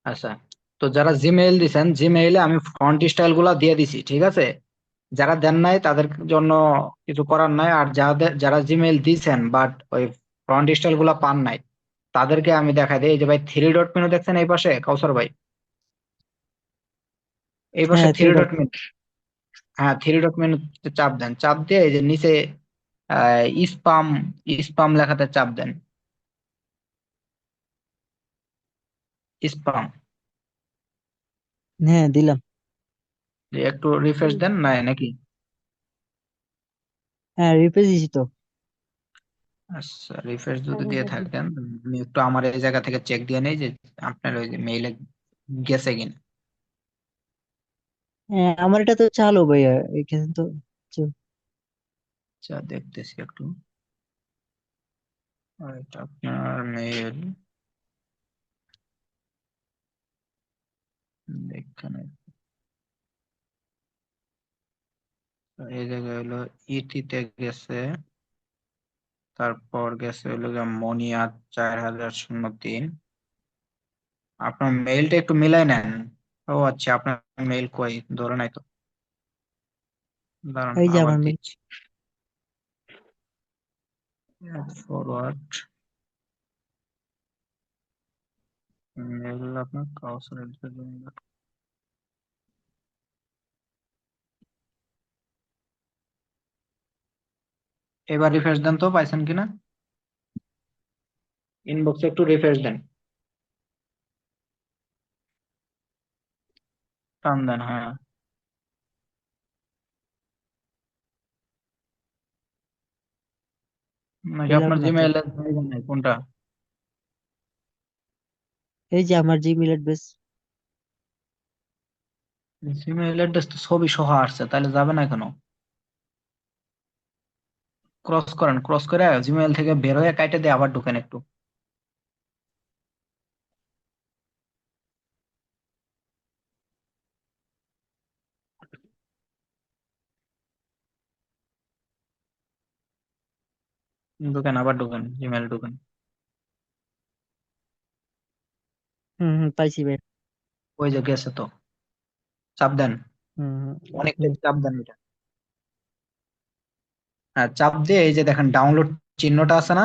আচ্ছা, তো যারা জিমেইল দিছেন, জিমেইলে আমি ফন্ট স্টাইল গুলা দিয়ে দিছি, ঠিক আছে। যারা দেন নাই তাদের জন্য কিছু করার নাই, আর যাদের যারা জিমেইল দিছেন বাট ওই ফন্ট স্টাইল গুলা পান নাই, তাদেরকে আমি দেখাই দিই। এই যে ভাই থ্রি ডট মেনু দেখছেন এই পাশে, কাউসার ভাই, এই পাশে হ্যাঁ, three three dot. Dot menu. হ্যাঁ, থ্রি ডট মেনু চাপ দেন, চাপ দিয়ে এই যে নিচে স্পাম, স্পাম লেখাতে চাপ দেন, স্পাম। হ্যাঁ, দিলাম। একটু রিফ্রেশ দেন নাই নাকি? হ্যাঁ, রিপ্লেস দিছি তো। আচ্ছা, রিফ্রেশ যদি দিয়ে থাকেন, আমি একটু আমার এই জায়গা থেকে চেক দিয়ে নেই যে আপনার ওই যে মেইলে গেছে কিনা। হ্যাঁ, আমার এটা তো চালু ভাইয়া, এখানে তো আচ্ছা, দেখতেছি একটু। এটা আপনার মেইল, এখানে এই জায়গায় হলো ইটিতে গেছে, তারপর গেছে হলো গিয়ে মনিয়া 4003। আপনার মেইলটা একটু মিলাই নেন। ও আচ্ছা, আপনার মেইল কই, ধরে নাই তো, দাঁড়ান এই যে আবার আমার মেয়ে। দিচ্ছি। ফরওয়ার্ড মেইল আপনার কাউসার। এবার রিফ্রেশ দেন তো, পাইছেন কিনা? ইনবক্সে একটু রিফ্রেশ দেন, টান দেন, হ্যাঁ। নাকি পেলাম আপনার না তো। জিমেইলের জায়গা নাই কোনটা? এই যে আমার জিমেল অ্যাড্রেস। জিমেইল অ্যাড্রেস তো ছবি সহ আসছে, তাহলে যাবে না কেন? ক্রস করেন, ক্রস করে জিমেইল থেকে বের হয়ে কাইটে দিয়ে আবার ঢুকেন একটু। ঢুকেন, আবার ঢুকেন, জিমেইল ঢুকেন। হুম, হুম, পাইছি ভাই। ওই যে গেছে তো, চাপ দেন, হুম, অনেকটা হুম, চাপ দেন এটা। হ্যাঁ, চাপ দিয়ে এই যে দেখেন ডাউনলোড চিহ্নটা আছে না,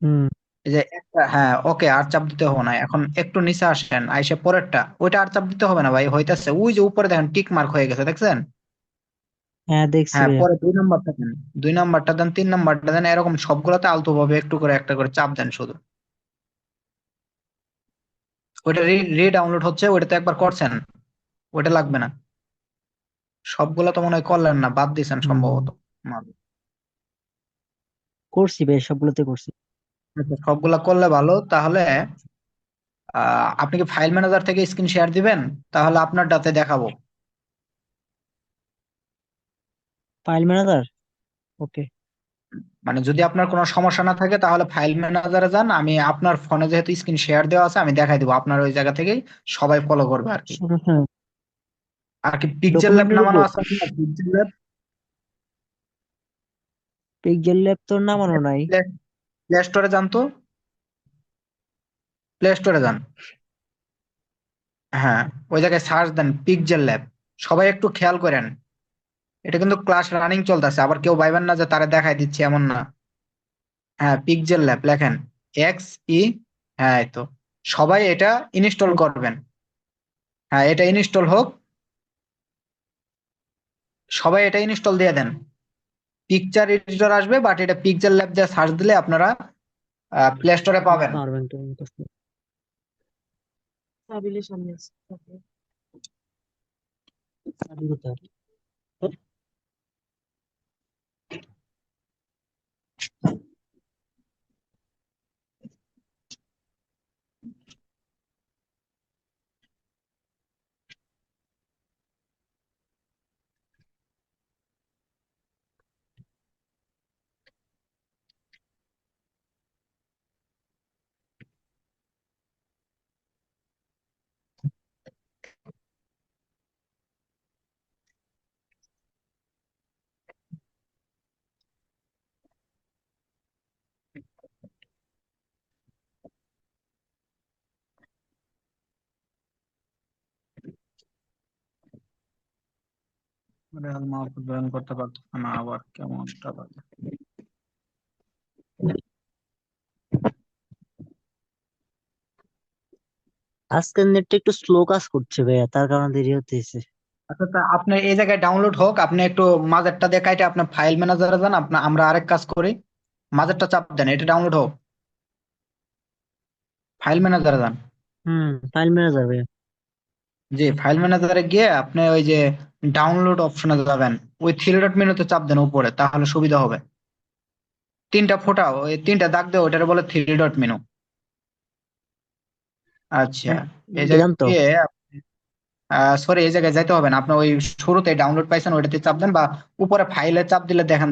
হুম। এই যে একটা, হ্যাঁ ওকে, আর চাপ দিতে হবে না। এখন একটু নিচে আসেন, আইসে পরেরটা, ওইটা আর চাপ দিতে হবে না ভাই, হইতাছে। ওই যে উপরে দেখেন টিক মার্ক হয়ে গেছে, দেখছেন? হ্যাঁ, দেখছি হ্যাঁ, ভাইয়া। পরে দুই নাম্বারটা দেন, দুই নাম্বারটা দেন, তিন নাম্বারটা দেন, এরকম সবগুলোতে আলতো ভাবে একটু করে একটা করে চাপ দেন শুধু। ওইটা রি ডাউনলোড হচ্ছে, ওইটা তো একবার করছেন, ওইটা লাগবে না। সবগুলো তো মনে হয় করলেন না, বাদ দিয়েছেন হুম, সম্ভবত। করছি ভাই, সবগুলোতে করছি। আচ্ছা, সবগুলা করলে ভালো তাহলে। আপনি কি ফাইল ম্যানেজার থেকে স্ক্রিন শেয়ার দিবেন? তাহলে আপনার ডাতে দেখাবো। File manager. ওকে। মানে যদি আপনার কোনো সমস্যা না থাকে তাহলে ফাইল ম্যানেজারে যান, আমি আপনার ফোনে যেহেতু স্ক্রিন শেয়ার দেওয়া আছে আমি দেখাই দিব, আপনার ওই জায়গা থেকেই সবাই ফলো করবে আর কি। সমস্যা নেই। আর কি পিকজেল ল্যাব ডকুমেন্টে নামানো ঢুকবো। আছে আপনার? পিকজেল ল্যাব, পিক্সেল ল্যাব তো নামানো নাই। প্লে প্লে স্টোরে যান তো, প্লে স্টোরে যান। হ্যাঁ, ওই জায়গায় সার্চ দেন পিকজেল ল্যাব। সবাই একটু খেয়াল করেন, এটা কিন্তু ক্লাস রানিং চলতেছে, আবার কেউ ভাইবেন না যে তারা দেখাই দিচ্ছে, এমন না। হ্যাঁ, পিকজেল ল্যাব লেখেন, এক্স ই, হ্যাঁ এই তো। সবাই এটা ইনস্টল করবেন। হ্যাঁ, এটা ইনস্টল হোক, সবাই এটা ইনস্টল দিয়ে দেন। পিকচার এডিটর আসবে, বাট এটা পিকজেল ল্যাব দিয়ে সার্চ দিলে আপনারা প্লে স্টোরে পাবেন। পাওয়ার ব্যাংকটা অন করতে। সাবিলের সামনে আছে। সাবিল কোথায়? রিয়াল মাহফুজ জয়েন করতে পারতেছে না, আবার কেমনটা বাজে। আজকের নেটটা একটু স্লো কাজ করছে ভাইয়া, তার কারণে দেরি হতেছে। আচ্ছা, তা আপনি এই জায়গায় ডাউনলোড হোক, আপনি একটু মাঝেরটা দিয়ে কাইটে আপনি ফাইল ম্যানেজারে যান, আমরা আরেক কাজ করি, মাঝেরটা চাপ দেন, এটা ডাউনলোড হোক, ফাইল ম্যানেজারে যান। ফাইল ম্যানেজার ভাইয়া। জি, ফাইল ম্যানেজারে গিয়ে আপনি ওই যে ডাউনলোড অপশনে যাবেন, ওই থ্রি ডট মেনুতে চাপ দেন উপরে, তাহলে সুবিধা হবে। তিনটা ফোঁটা, ওই তিনটা দাগ দেওয়া, ওইটারে বলে থ্রি ডট মেনু। আচ্ছা, হ্যাঁ, এই দিলাম জায়গায় তো। গিয়ে সরি, এই জায়গায় যাইতে হবে না, আপনি ওই শুরুতে ডাউনলোড পাইছেন ওইটাতে চাপ দেন, বা উপরে ফাইলে চাপ দিলে দেখেন।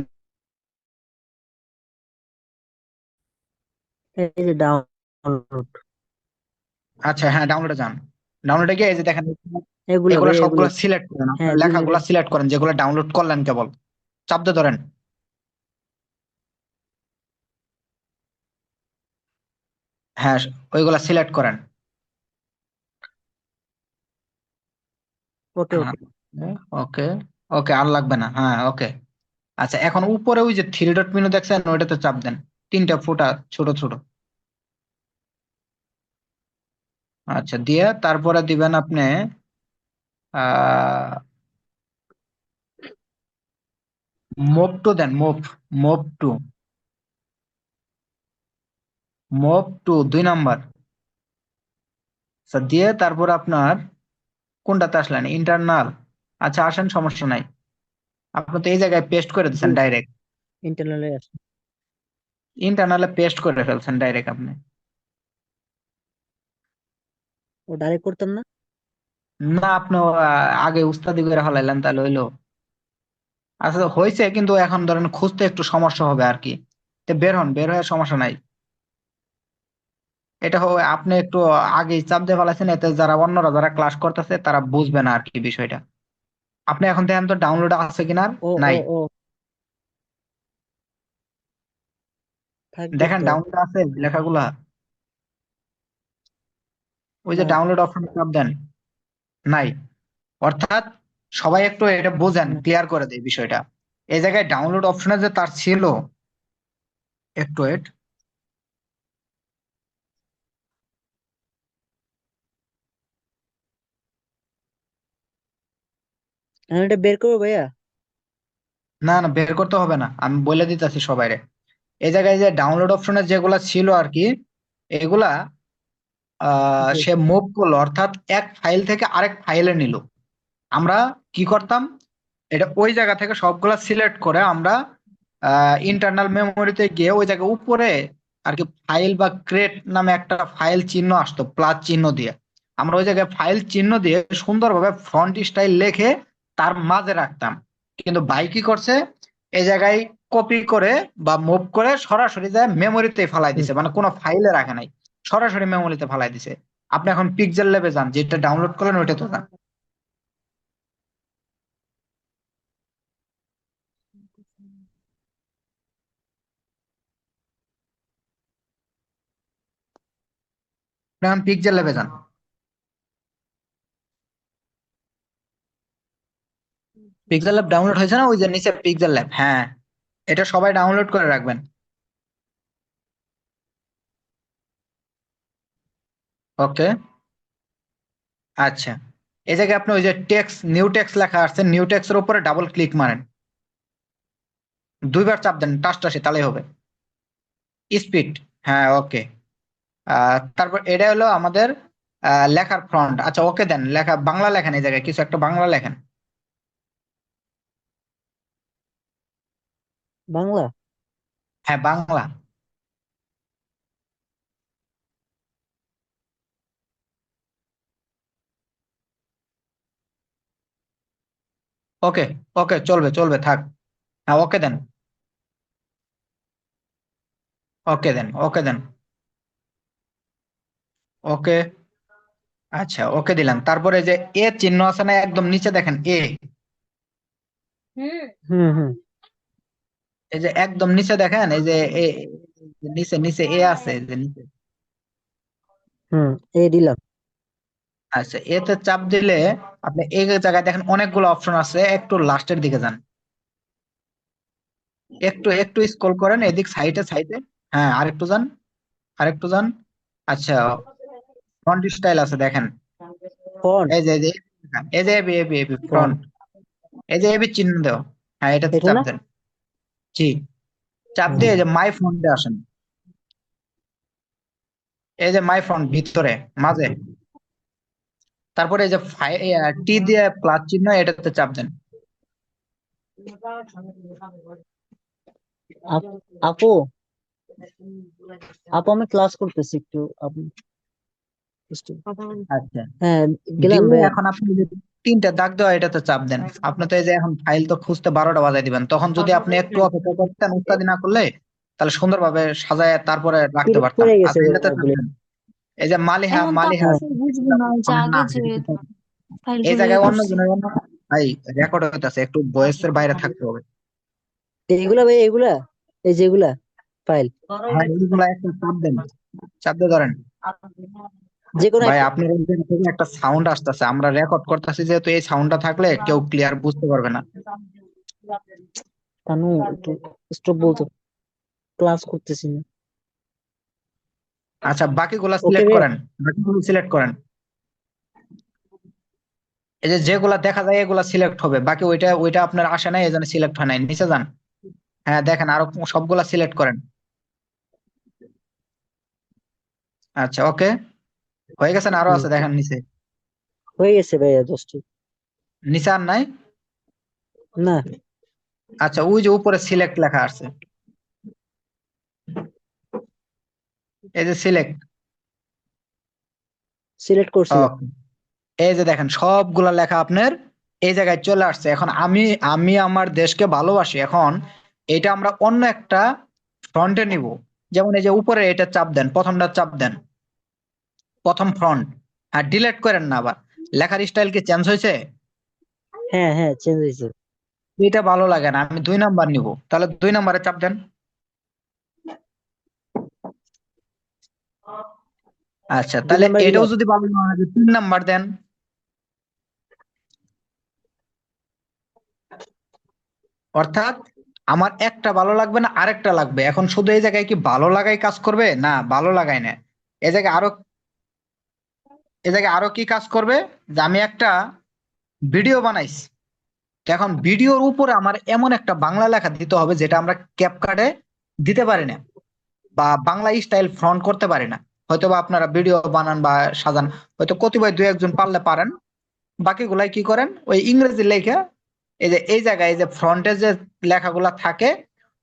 এই যে ডাউনলোড, আচ্ছা, হ্যাঁ, ডাউনলোডে যান। ডাউনলোডে গিয়ে এই যে দেখেন, এগুলা এগুলা ভাইয়া এগুলা। সবগুলো সিলেক্ট করেন, হ্যাঁ আপনার জিমেল। লেখাগুলো সিলেক্ট করেন যেগুলো ডাউনলোড করলেন কেবল, চাপ দিয়ে ধরেন। হ্যাঁ, ওইগুলা সিলেক্ট করেন। ওকে হ্যাঁ, ওকে। ওকে, ওকে, আর লাগবে না, হ্যাঁ, ওকে। আচ্ছা, এখন উপরে ওই যে থ্রি ডট মেনু দেখছেন, ওইটাতে চাপ দেন, তিনটা ফুটা ছোট ছোট। আচ্ছা, দিয়ে তারপরে দিবেন আপনি uh move to then, move to, move to 2 number. আচ্ছা, দিয়ে তারপর আপনার কোনটাতে আসলেন, ইন্টারনাল। আচ্ছা, আসেন, সমস্যা নাই, আপনি তো এই জায়গায় পেস্ট করে জি, দিচ্ছেন ডাইরেক্ট, ইন্টারনালে আছে। ইন্টারনালে পেস্ট করে ফেলছেন ডাইরেক্ট আপনি। ও ডাইরেক্ট করতাম না। না, আপনি আগে উস্তাদি করে হলাইলেন তাহলে হইলো। আচ্ছা, হয়েছে, কিন্তু এখন ধরেন খুঁজতে একটু সমস্যা হবে আর কি। তো বের হন, বের হয়ে সমস্যা নাই। এটা হবে, আপনি একটু আগেই চাপ দিয়ে ফেলাইছেন, এতে যারা অন্যরা যারা ক্লাস করতেছে তারা বুঝবে না আর কি বিষয়টা। আপনি এখন দেখেন তো ডাউনলোড আছে কিনা। ও ও নাই, ও থাকবে দেখেন তো। ডাউনলোড আছে লেখাগুলা, ওই যে না। ডাউনলোড অপশনে চাপ দেন। নাই, অর্থাৎ সবাই একটু এটা বোঝেন, না, ক্লিয়ার করে দেয় বিষয়টা। এই জায়গায় ডাউনলোড অপশনে যে তার ছিল, একটু ওয়েট। আমি এটা বের করবো ভাইয়া। না, না, বের করতে হবে না, আমি বলে দিতেছি সবাইরে। এই জায়গায় যে ডাউনলোড অপশনে যেগুলা ছিল আর কি, এগুলা জি। সে মুভ করলো, অর্থাৎ এক ফাইল থেকে আরেক ফাইলে নিল। আমরা কি করতাম, এটা ওই জায়গা থেকে সবগুলা সিলেক্ট করে আমরা ইন্টারনাল মেমোরিতে গিয়ে ওই জায়গায় উপরে আর কি ফাইল বা ক্রেট নামে একটা ফাইল চিহ্ন আসতো, প্লাস চিহ্ন দিয়ে। আমরা ওই জায়গায় ফাইল চিহ্ন দিয়ে সুন্দরভাবে ফন্ট স্টাইল লিখে তার মাঝে রাখতাম। কিন্তু ভাই কি করছে, এই জায়গায় কপি করে বা মুভ করে সরাসরি যায় মেমোরিতে ফালাই হুম। দিছে, মানে কোনো ফাইলে রাখে নাই, সরাসরি মেমোরিতে ফালাই দিছে। আপনি এখন পিক্সেল ল্যাবে যান, যেটা ডাউনলোড করলেন ওইটাতে যান। আপনি এখন পিক্সেল ল্যাবে যান। পিক্সেল ল্যাব ডাউনলোড হয়েছে না, ওই যে নিচে পিক্সেল ল্যাব, হ্যাঁ, এটা সবাই ডাউনলোড করে রাখবেন। ওকে, আচ্ছা, এই জায়গায় আপনি ওই যে টেক্স, নিউ টেক্স লেখা আসছে, নিউ টেক্স এর উপরে ডাবল ক্লিক মারেন, দুইবার চাপ দেন টাসটাসে, তাহলেই হবে। স্পিড, হ্যাঁ, ওকে। তারপর এটা হলো আমাদের লেখার ফ্রন্ট। আচ্ছা, ওকে দেন, লেখা বাংলা লেখেন, এই জায়গায় কিছু একটা বাংলা লেখেন। বাংলা। হ্যাঁ, বাংলা। ওকে, ওকে, চলবে চলবে, থাক। হ্যাঁ, ওকে দেন, ওকে দেন, ওকে দেন, ওকে। আচ্ছা, ওকে দিলাম, তারপরে যে এ চিহ্ন আছে না একদম নিচে, দেখেন এ, হুম হুম। এই যে একদম নিচে দেখেন, এই যে এ, নিচে নিচে এ আছে, এই যে নিচে। হুম, এই দিলাম। আচ্ছা, এতে চাপ দিলে আপনি এই জায়গায় দেখেন অনেকগুলো অপশন আছে, একটু লাস্টের দিকে যান, একটু একটু স্ক্রল করেন এদিক সাইডে সাইডে। হ্যাঁ, আরেকটু যান, আরেকটু যান। আচ্ছা, ফ্রন্ট স্টাইল আছে দেখেন। ফন্ট। এই যে AB AB AB font. Front, এই যে এবি চিহ্ন দেও। হ্যাঁ, এটাতে এটা চাপ না? দেন। জি, চাপ দিয়ে এই যে হুম। মাই ফ্রন্টে আসেন। এই যে মাই ফ্রন্ট ভিতরে মাঝে, তারপরে এই যে টি দিয়ে প্লাস চিহ্ন, এটাতে চাপ দেন। আপ- আপু, আপু আমি ক্লাস করতেছি একটু, আপু আচ্ছা, হ্যাঁ, গেলাম দিয়ে ভাইয়া। এখন আপনি যে তিনটা দাগ দেওয়া এটাতে চাপ দেন। আপনি তো এই যে এখন ফাইল তো খুঁজতে 12টা বাজায় দিবেন, তখন যদি আপনি একটু অপেক্ষা করতেন উস্তাদি না করলে, তাহলে সুন্দরভাবে সাজায় তারপরে রাখতে সিলেক্ট পারতাম। করে আর গেছে এটাতে চাপ অনেকগুলি। দেন। এই যে মালিহা এখন তো মালিহা আপু বুঝবো না ওই যে ফোনের আগে নাম, যে এটাতে চাপ দেন। ফাইল এই গুলো জায়গায় অন্য করছি। জনের অন্য, ভাই রেকর্ড হইতাছে, একটু ভয়েসের বাইরে থাকতে হবে। এইগুলা ভাই, এগুলা, এই যে এগুলা ফাইল, হ্যাঁ, এইগুলা একটা চাপ দেন, চাপ দিয়ে ধরেন। যে কোনো ভাই একটা। আপনার ওইখান থেকে একটা সাউন্ড আসতেছে, আমরা রেকর্ড করতেছি যেহেতু, এই সাউন্ডটা থাকলে কেউ ক্লিয়ার বুঝতে পারবে না। তানু একটু স্টপ বলতো, ক্লাস করতেছি না। আচ্ছা, বাকিগুলা ওকে সিলেক্ট রে। করেন, বাকিগুলো সিলেক্ট করেন। এই যে যেগুলা দেখা যায় এগুলা সিলেক্ট হবে, বাকি ওইটা ওইটা আপনার আসে নাই, এই জন্য সিলেক্ট হয় নাই, নিচে যান। হ্যাঁ, দেখেন আরো সবগুলা সিলেক্ট করেন। আচ্ছা, ওকে, হয়ে গেছে না? আরো হুম, আছে দেখেন নিচে। হয়ে গেছে ভাইয়া দোস্ত। নিচে আর নাই? না, আচ্ছা, ওই যে উপরে সিলেক্ট লেখা আছে, এই যে সিলেক্ট। সিলেক্ট করছিলাম। ওকে, এই যে দেখেন সবগুলা লেখা আপনার এই জায়গায় চলে আসছে। এখন আমি আমি আমার দেশকে ভালোবাসি, এখন এটা আমরা অন্য একটা ফ্রন্টে নিব। যেমন এই যে উপরে এটা চাপ দেন, প্রথমটা চাপ দেন, প্রথম ফ্রন্ট। আর ডিলেট করেন না আবার, লেখার স্টাইল কি চেঞ্জ হয়েছে? হ্যাঁ হ্যাঁ, চেঞ্জ হয়েছে। এটা ভালো লাগে না, আমি 2 নাম্বার নিব, তাহলে 2 নাম্বারে চাপ দেন। আচ্ছা, দুই তাহলে নাম্বার এটাও গেলাম। যদি ভালো না লাগে 3 নাম্বার দেন। অর্থাৎ আমার একটা ভালো লাগবে না, আরেকটা লাগবে। এখন শুধু এই জায়গায় কি ভালো লাগাই কাজ করবে? না, ভালো লাগাই না। এই জায়গায় আরো, এই জায়গায় আরো কি কাজ করবে, যে আমি একটা ভিডিও বানাইছি, তো এখন ভিডিওর উপরে আমার এমন একটা বাংলা লেখা দিতে হবে যেটা আমরা ক্যাপকাটে দিতে পারি না, বা বাংলা স্টাইল ফ্রন্ট করতে পারি না। হয়তো বা আপনারা ভিডিও বানান বা সাজান, হয়তো কতিপয় দু একজন পারলে পারেন, বাকিগুলাই কি করেন ওই ইংরেজি লেখা, এই যে এই জায়গায় এই যে ফ্রন্টে যে লেখাগুলা থাকে,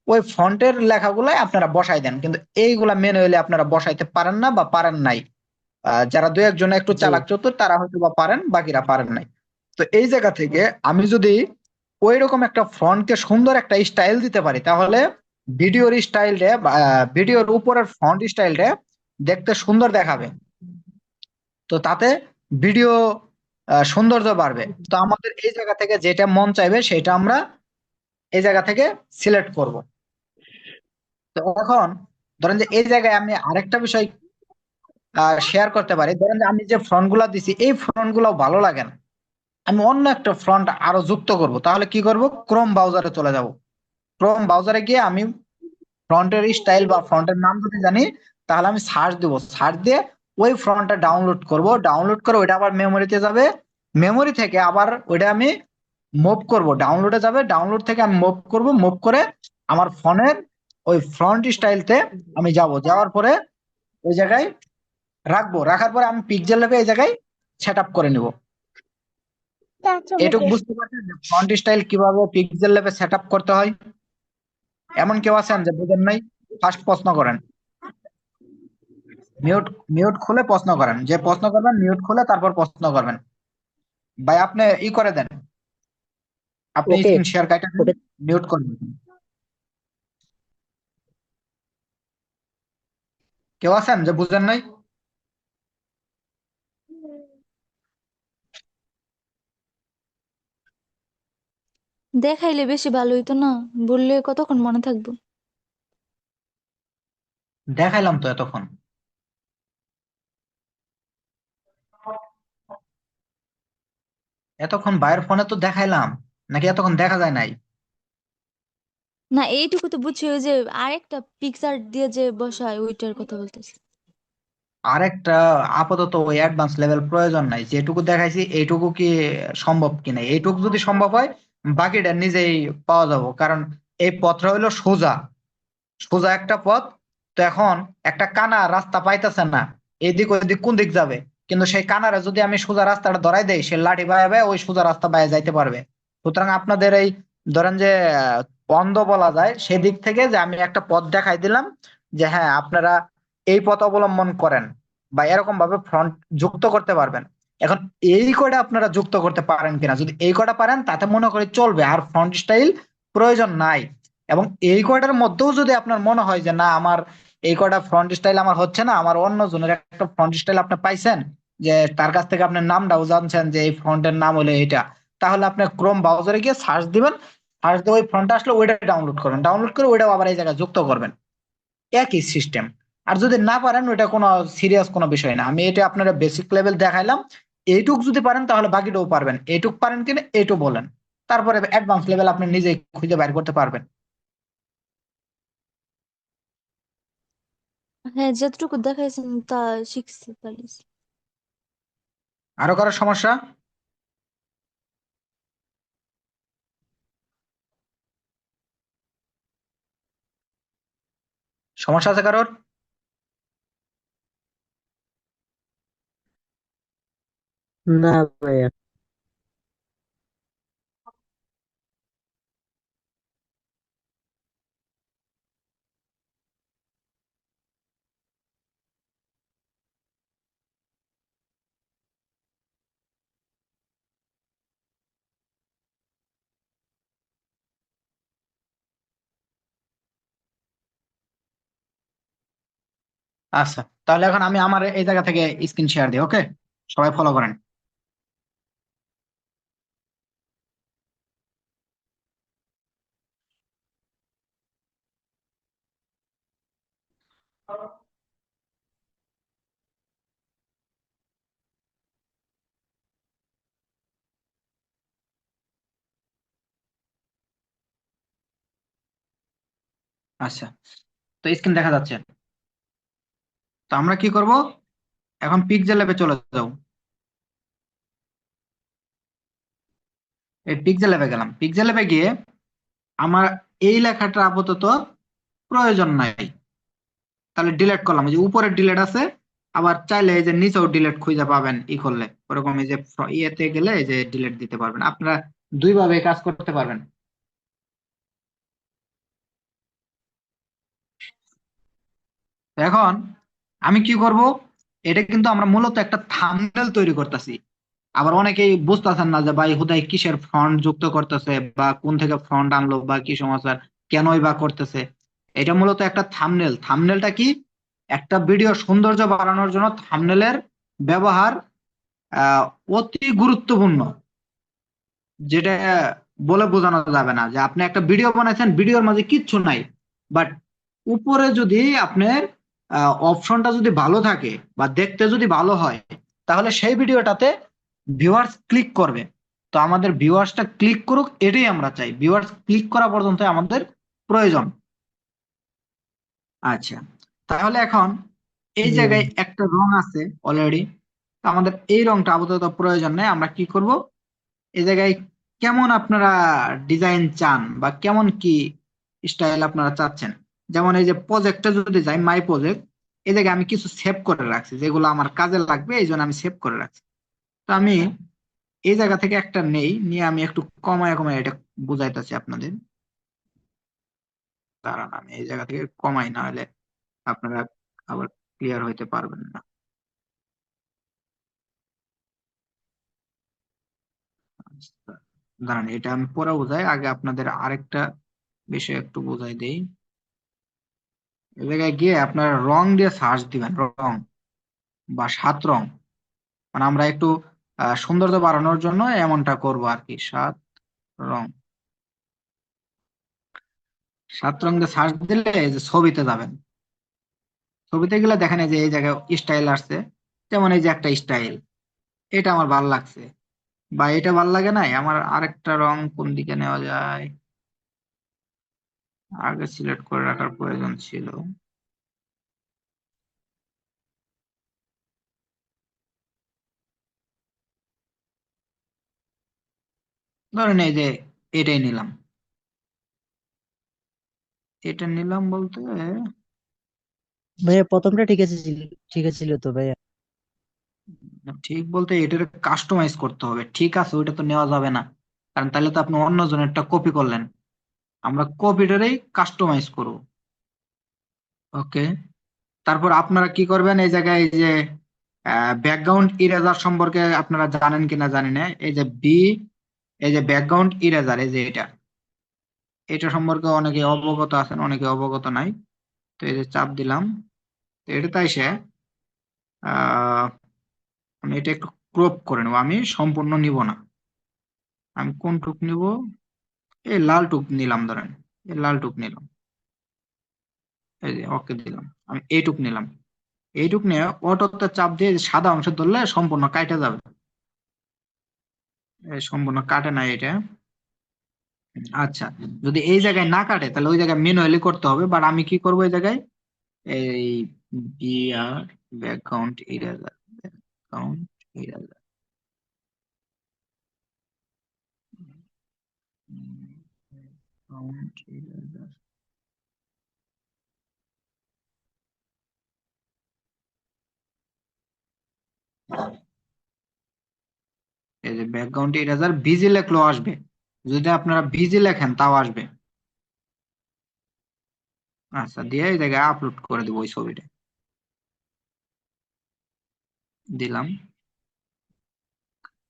ওই ফন্টের লেখাগুলাই আপনারা বসাই দেন, কিন্তু এইগুলা ম্যানুয়ালি আপনারা বসাইতে পারেন না বা পারেন নাই। যারা দু একজন একটু জি। চালাক চতুর তারা হয়তো বা পারেন, বাকিরা পারেন নাই। তো এই জায়গা থেকে আমি যদি ওই রকম একটা ফন্টকে সুন্দর একটা স্টাইল দিতে পারি, তাহলে ভিডিওর স্টাইলটা, ভিডিওর উপরের ফন্ট স্টাইলটা দেখতে সুন্দর দেখাবে। তো তাতে ভিডিও সৌন্দর্য বাড়বে। তো আমাদের এই জায়গা থেকে যেটা মন চাইবে সেটা আমরা এই জায়গা থেকে সিলেক্ট করব। তো এখন ধরেন যে এই জায়গায় আমি আরেকটা বিষয় শেয়ার করতে পারি। ধরেন যে আমি যে ফ্রন্ট গুলা দিছি এই ফ্রন্ট গুলো ভালো লাগে না, আমি অন্য একটা ফ্রন্ট আরো যুক্ত করব। তাহলে কি করব, ক্রোম ব্রাউজারে চলে যাব। ক্রোম ব্রাউজারে গিয়ে আমি ফ্রন্টের স্টাইল বা ফ্রন্টের নাম যদি জানি, তাহলে আমি সার্চ দিব, সার্চ দিয়ে ওই ফ্রন্টটা ডাউনলোড করব, ডাউনলোড করে ওইটা আবার মেমোরিতে যাবে, মেমোরি থেকে আবার ওইটা আমি মুভ করব, ডাউনলোডে যাবে, ডাউনলোড থেকে আমি মুভ করব, মুভ করে আমার ফোনের ওই ফ্রন্ট স্টাইলতে আমি যাব, যাওয়ার পরে ওই জায়গায় রাখবো, রাখার পরে আমি পিক্সেল ল্যাবে এই জায়গায় সেট আপ করে নিব। এটুকু বুঝতে পারছেন যে ফন্ট স্টাইল কিভাবে পিক্সেল ল্যাবে সেট আপ করতে হয়? এমন কেউ আছেন যে বুঝেন নাই? ফার্স্ট প্রশ্ন করেন, মিউট মিউট খুলে প্রশ্ন করেন, যে প্রশ্ন করবেন মিউট খুলে তারপর প্রশ্ন করবেন। ভাই আপনি ই করে দেন, আপনি ওকে। স্ক্রিন শেয়ার কাটা দেন, ওটা মিউট করে দিন। কেউ আছেন যে বুঝেন নাই? দেখাইলে বেশি ভালো হইতো না, বললে কতক্ষণ মনে থাকবো। দেখাইলাম তো এতক্ষণ। এতক্ষণ ভাইয়ের ফোনে তো দেখাইলাম, নাকি এতক্ষণ দেখা যায় নাই? না, এইটুকু তো বুঝছি, ওই যে আরেকটা পিকচার দিয়ে যে বসায় ওইটার কথা বলতেছি। আরেকটা আপাতত ওই অ্যাডভান্স লেভেল প্রয়োজন নাই, যেটুকু দেখাইছি এইটুকু কি সম্ভব কিনা, এইটুকু যদি সম্ভব হয় বাকিটা নিজেই পাওয়া যাবো, কারণ এই পথটা হইলো সোজা, সোজা একটা পথ। তো এখন একটা কানা রাস্তা পাইতেছে না, এদিক ওইদিক কোন দিক যাবে, কিন্তু সেই কানারে যদি আমি সোজা রাস্তাটা ধরাই দেই, সে লাঠি বায়ে বায়ে ওই সোজা রাস্তা বায়ে যাইতে পারবে। সুতরাং আপনাদের এই ধরেন যে অন্ধ বলা যায় সেদিক থেকে, যে আমি একটা পথ দেখাই দিলাম, যে হ্যাঁ আপনারা এই পথ অবলম্বন করেন, বা এরকম ভাবে ফ্রন্ট যুক্ত করতে পারবেন। এখন এই কয়টা আপনারা যুক্ত করতে পারেন কিনা, যদি এই কয়টা পারেন তাতে মনে করে চলবে, আর ফ্রন্ট স্টাইল প্রয়োজন নাই। এবং এই কয়টার মধ্যেও যদি আপনার মনে হয় যে না আমার এই কয়টা ফ্রন্ট স্টাইল আমার হচ্ছে না, আমার অন্য জনের একটা ফ্রন্ট স্টাইল আপনি পাইছেন, যে তার কাছ থেকে আপনি নামটাও জানছেন যে এই ফ্রন্টের নাম হলো এটা, তাহলে আপনি ক্রোম ব্রাউজারে গিয়ে সার্চ দিবেন, সার্চ দিয়ে ওই ফ্রন্ট আসলে ওইটা ডাউনলোড করবেন, ডাউনলোড করে ওইটাও আবার এই জায়গায় যুক্ত করবেন, একই সিস্টেম। আর যদি না পারেন ওইটা কোনো সিরিয়াস কোনো বিষয় না, আমি এটা আপনারা বেসিক লেভেল দেখাইলাম। এইটুক যদি পারেন তাহলে বাকিটাও পারবেন, এইটুক পারেন কিনা এইটুক বলেন, তারপরে অ্যাডভান্স লেভেল আপনি নিজেই খুঁজে বের করতে পারবেন। হ্যাঁ, যতটুকু দেখাইছেন তা শিখছি পারিস। আরো কারো সমস্যা? সমস্যা আছে কারোর? না ভাইয়া। আচ্ছা, তাহলে এখন আমি আমার এই জায়গা থেকে স্ক্রিন শেয়ার দিই, ওকে? সবাই ফলো করেন। আচ্ছা, তো স্ক্রিন দেখা যাচ্ছে। তো আমরা কি করব, এখন পিক্সেল ল্যাবে চলে যাও। এই পিক্সেল ল্যাবে গেলাম, পিক্সেল ল্যাবে গিয়ে আমার এই লেখাটা আপাতত প্রয়োজন নাই, তাহলে ডিলিট করলাম। এই যে উপরে ডিলিট আছে, আবার চাইলে এই যে নিচেও ডিলিট খুঁজে পাবেন, ই করলে ওরকম এই যে ইয়েতে গেলে এই যে ডিলিট দিতে পারবেন, আপনারা দুই ভাবে কাজ করতে পারবেন। তো এখন আমি কি করব, এটা কিন্তু আমরা মূলত একটা থাম্বনেল তৈরি করতেছি। আবার অনেকেই বুঝতেছেন না যে ভাই হুদাই কিসের ফন্ট যুক্ত করতেছে, বা কোন থেকে ফন্ট আনলো, বা কি সমস্যা, কেনই বা করতেছে। এটা মূলত একটা থাম্বনেল। থাম্বনেলটা কি, একটা ভিডিও সৌন্দর্য বাড়ানোর জন্য থাম্বনেলের ব্যবহার আহ অতি গুরুত্বপূর্ণ, যেটা বলে বোঝানো যাবে না। যে আপনি একটা ভিডিও বানাইছেন, ভিডিওর মাঝে কিচ্ছু নাই, বাট উপরে যদি আপনার অপশনটা যদি ভালো থাকে বা দেখতে যদি ভালো হয়, তাহলে সেই ভিডিওটাতে ভিউয়ার্স ক্লিক করবে। তো আমাদের ভিউয়ার্সটা ক্লিক করুক, এটাই আমরা চাই, ভিউয়ার্স ক্লিক করা পর্যন্ত আমাদের প্রয়োজন। আচ্ছা, তাহলে এখন এই জি ভাই। জায়গায় একটা রং আছে অলরেডি, আমাদের এই রংটা আপাতত প্রয়োজন নেই। আমরা কি করব, এই জায়গায় কেমন আপনারা ডিজাইন চান, বা কেমন কি স্টাইল আপনারা চাচ্ছেন, যেমন এই যে প্রজেক্টে যদি যাই, মাই প্রজেক্ট, এই জায়গায় আমি কিছু সেভ করে রাখছি, যেগুলো আমার কাজে লাগবে, এই জন্য আমি সেভ করে রাখছি। তো আমি এই জায়গা থেকে একটা নেই, নিয়ে আমি একটু কমায় কমায় এটা বুঝাইতেছি আপনাদের। দাঁড়ান, আমি এই জায়গা থেকে কমাই, না হলে আপনারা আবার ক্লিয়ার হইতে পারবেন না। আচ্ছা, দাঁড়ান, এটা আমি পরে বোঝাই, আগে আপনাদের আরেকটা বিষয় একটু বোঝাই দেই। এই জায়গায় গিয়ে আপনার রং দিয়ে সার্চ দিবেন, রং বা সাত রং, মানে আমরা একটু সৌন্দর্য বাড়ানোর জন্য এমনটা করব আর কি। সাত রং, সাত রং দিয়ে সার্চ দিলে এই যে ছবিতে যাবেন, ছবিতে গেলে দেখেন এই যে এই জায়গায় স্টাইল আসছে, যেমন এই যে একটা স্টাইল, এটা আমার ভালো লাগছে, বা এটা ভাল লাগে নাই, আমার আরেকটা রং কোন দিকে নেওয়া যায়, আগে সিলেক্ট করে রাখার প্রয়োজন ছিল। ধরেন এই যে এটাই নিলাম, এটা নিলাম বলতে ভাইয়া প্রথমটা ঠিক আছে ঠিক আছে ছিল তো ভাইয়া। ঠিক বলতে এটার কাস্টমাইজ করতে হবে, ঠিক আছে ওইটা তো নেওয়া যাবে না, কারণ তাহলে তো আপনি অন্য জনেরটা কপি করলেন। আমরা কপিটারই কাস্টমাইজ করব। ওকে, তারপর আপনারা কি করবেন, এই জায়গায় এই যে ব্যাকগ্রাউন্ড ইরেজার সম্পর্কে আপনারা জানেন কিনা জানি না, এই যে এই যে ব্যাকগ্রাউন্ড ইরেজার, এই যে এটা সম্পর্কে অনেকে অবগত আছেন, অনেকে অবগত নাই। তো এই যে চাপ দিলাম, তো এটা তাই সে আমি এটা একটু ক্রপ করে নেবো, আমি সম্পূর্ণ নিব না। আমি কোন টুক নিব, এই লাল টুক নিলাম, ধরেন এই লাল টুক নিলাম, এই যে ওকে দিলাম, আমি এইটুক নিলাম। এইটুক নিয়ে অটোতে চাপ দিয়ে যে সাদা অংশ ধরলে সম্পূর্ণ কাটা যাবে। এই সম্পূর্ণ কাটে না এটা। আচ্ছা, যদি এই জায়গায় না কাটে তাহলে ওই জায়গায় ম্যানুয়ালি করতে হবে, বাট আমি কি করবো এই জায়গায়, এই BR background eraser, background eraser, background eraser, এই যে ব্যাকগ্রাউন্ড ইরেজার বিজি লেখলেও আসবে, যদি আপনারা বিজি লেখেন তাও আসবে। আচ্ছা, দিয়ে এই জায়গায় আপলোড করে দেবো ওই ছবিটা, দিলাম।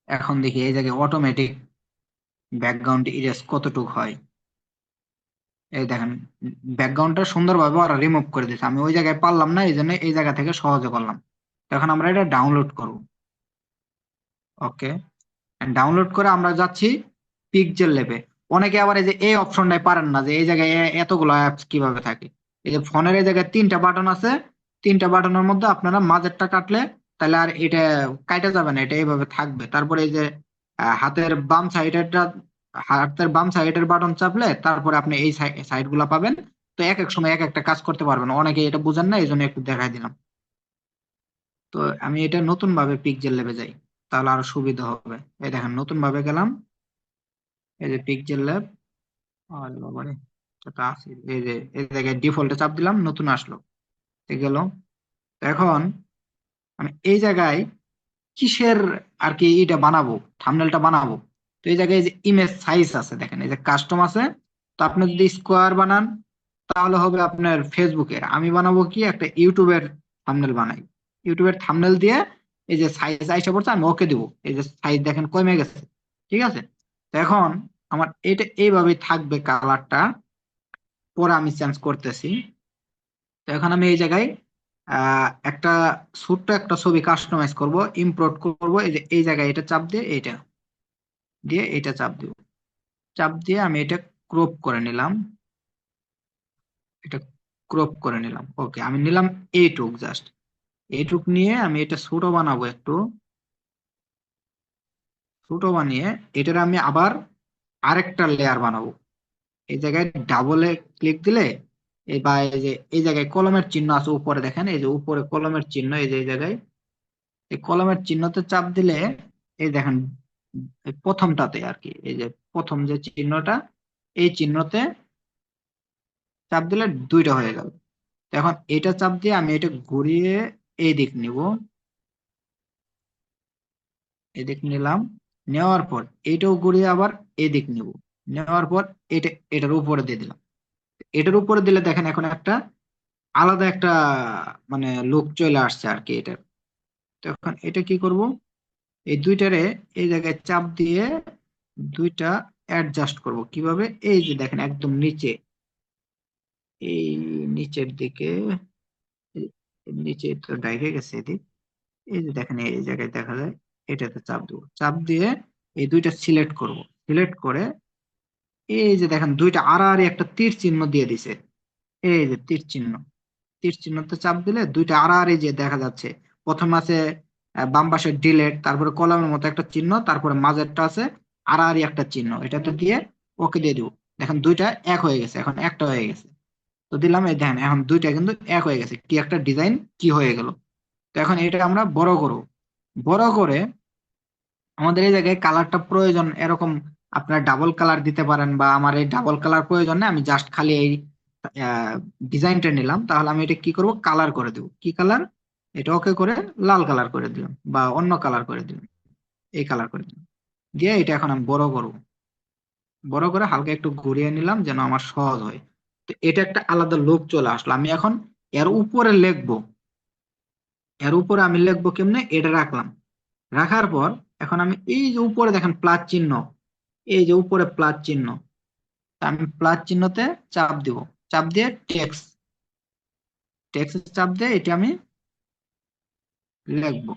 এখন দেখি এই জায়গায় অটোমেটিক ব্যাকগ্রাউন্ড ইরেজ কতটুকু হয়। এই দেখেন, ব্যাকগ্রাউন্ডটা সুন্দরভাবে ওরা রিমুভ করে দিয়েছে, আমি ওই জায়গায় পারলাম না, এই জন্য এই জায়গা থেকে সহজে করলাম। তো এখন আমরা এটা ডাউনলোড করব। ওকে, ডাউনলোড করে আমরা যাচ্ছি পিক্সেল ল্যাবে। অনেকে আবার এই যে এই অপশনটাই পারেন না, যে এই জায়গায় এতগুলো অ্যাপস কিভাবে থাকে। এই যে ফোনের এই জায়গায় তিনটা বাটন আছে, তিনটা বাটনের মধ্যে আপনারা মাঝেরটা কাটলে তাহলে আর এটা কাটা যাবে না, এটা এইভাবে থাকবে। তারপরে এই যে হাতের বাম সাইডের বাটন চাপলে তারপরে আপনি এই সাইড গুলা পাবেন। তো এক এক সময় এক একটা কাজ করতে পারবেন, অনেকে এটা বুঝেন না, এই জন্য একটু দেখাই দিলাম। তো আমি এটা নতুন ভাবে পিক্সেল ল্যাবে যাই, তাহলে আরো সুবিধা হবে। এই দেখেন নতুন ভাবে গেলাম, এই যে পিক্সেল ল্যাব, আরে বাবারে, এটা আছে, এই যে এই জায়গায় ডিফল্টে চাপ দিলাম, নতুন আসলো, গেল। এখন আমি এই জায়গায় কিসের আর কি এটা বানাবো, থাম্বনেলটা বানাবো। তো এই জায়গায় এই যে ইমেজ সাইজ আছে, দেখেন এই যে কাস্টম আছে। তো আপনি যদি স্কোয়ার বানান তাহলে হবে আপনার ফেসবুকের, আমি বানাবো কি একটা ইউটিউবের থাম্বনেল বানাই। ইউটিউবের থাম্বনেল দিয়ে এই যে সাইজ আইসা পড়ছে, আমি ওকে দিব, এই যে সাইজ দেখেন কমে গেছে। ঠিক আছে, তো এখন আমার এটা এইভাবেই থাকবে কালারটা, পরে আমি চেঞ্জ করতেছি। তো এখন আমি এই জায়গায় একটা ছোট্ট একটা ছবি কাস্টমাইজ করব, ইম্পোর্ট করব। এই যে এই জায়গায় এটা চাপ দিয়ে এইটা দিয়ে এটা চাপ দিব, চাপ দিয়ে আমি এটা ক্রপ করে নিলাম, এটা ক্রপ করে নিলাম। ওকে, আমি নিলাম এইটুক, জাস্ট এইটুক নিয়ে আমি এটা ছোট বানাবো, একটু ছোট বানিয়ে এটার আমি আবার আরেকটা লেয়ার বানাবো। এই জায়গায় ডাবলে ক্লিক দিলে বা এই যে এই জায়গায় কলমের চিহ্ন আছে উপরে, দেখেন এই যে উপরে কলমের চিহ্ন, এই যে এই জায়গায় এই কলমের চিহ্নতে চাপ দিলে এই দেখেন এই প্রথমটাতে আর কি, এই যে প্রথম যে চিহ্নটা, এই চিহ্নতে চাপ দিলে দুইটা হয়ে গেল। এখন এটা চাপ দিয়ে আমি এটা ঘুরিয়ে এই দিক নিব, এদিক নিলাম, নেওয়ার পর এটাও ঘুরিয়ে আবার এদিক নিব, নেওয়ার পর এটার উপরে দিয়ে দিলাম। এটার উপরে দিলে দেখেন এখন একটা আলাদা একটা মানে লুক চলে আসছে আর কি এটার। তখন এটা কি করব, এই দুইটারে এই জায়গায় চাপ দিয়ে দুইটা অ্যাডজাস্ট করব। কিভাবে, এই যে দেখেন একদম নিচে, এই নিচের দিকে, এই নিচে তো ডাইকে গেছে এদিক, এই যে দেখেন এই জায়গায় দেখা যায়, এটাতে চাপ দেবো, চাপ দিয়ে এই দুইটা সিলেক্ট করব। সিলেক্ট করে এই যে দেখেন দুইটা আড়াআড়ি একটা তীর চিহ্ন দিয়ে দিছে, এই যে তীর চিহ্ন, তীর চিহ্নতে চাপ দিলে দুইটা আড়াআড়ি যে দেখা যাচ্ছে। প্রথম আছে বাম পাশে ডিলেট, তারপরে কলামের মতো একটা চিহ্ন, তারপরে মাঝেরটা আছে আড়াআড়ি একটা চিহ্ন, এটাতে দিয়ে ওকে দিয়ে দিব। দেখেন দুইটা এক হয়ে গেছে, এখন একটা হয়ে গেছে। তো দিলাম, এই দেখেন এখন দুইটা কিন্তু এক হয়ে গেছে, কি একটা ডিজাইন কি হয়ে গেল। তো এখন এটা আমরা বড় করব, বড় করে আমাদের এই জায়গায় কালারটা প্রয়োজন এরকম আপনার ডাবল কালার দিতে পারেন, বা আমার এই ডাবল কালার প্রয়োজন না, আমি জাস্ট খালি এই ডিজাইনটা নিলাম, তাহলে আমি এটা কি করব, কালার করে দেব। কি কালার? এটা ওকে করে লাল কালার করে দিলাম, বা অন্য কালার করে দিলাম, এই কালার করে দিলাম। দিয়ে এটা এখন আমি বড় করব, বড় করে হালকা একটু ঘুরিয়ে নিলাম যেন আমার সহজ হয়। তো এটা একটা আলাদা লুক চলে আসলো। আমি এখন এর উপরে লিখবো, এর উপরে আমি লিখবো কেমনে, এটা রাখলাম। রাখার পর এখন আমি এই যে উপরে দেখেন প্লাস চিহ্ন, এই যে উপরে প্লাস চিহ্ন, আমি প্লাস চিহ্নতে চাপ দিব, চাপ দিয়ে টেক্সট, টেক্সট চাপ দিয়ে এটা আমি লিখবো,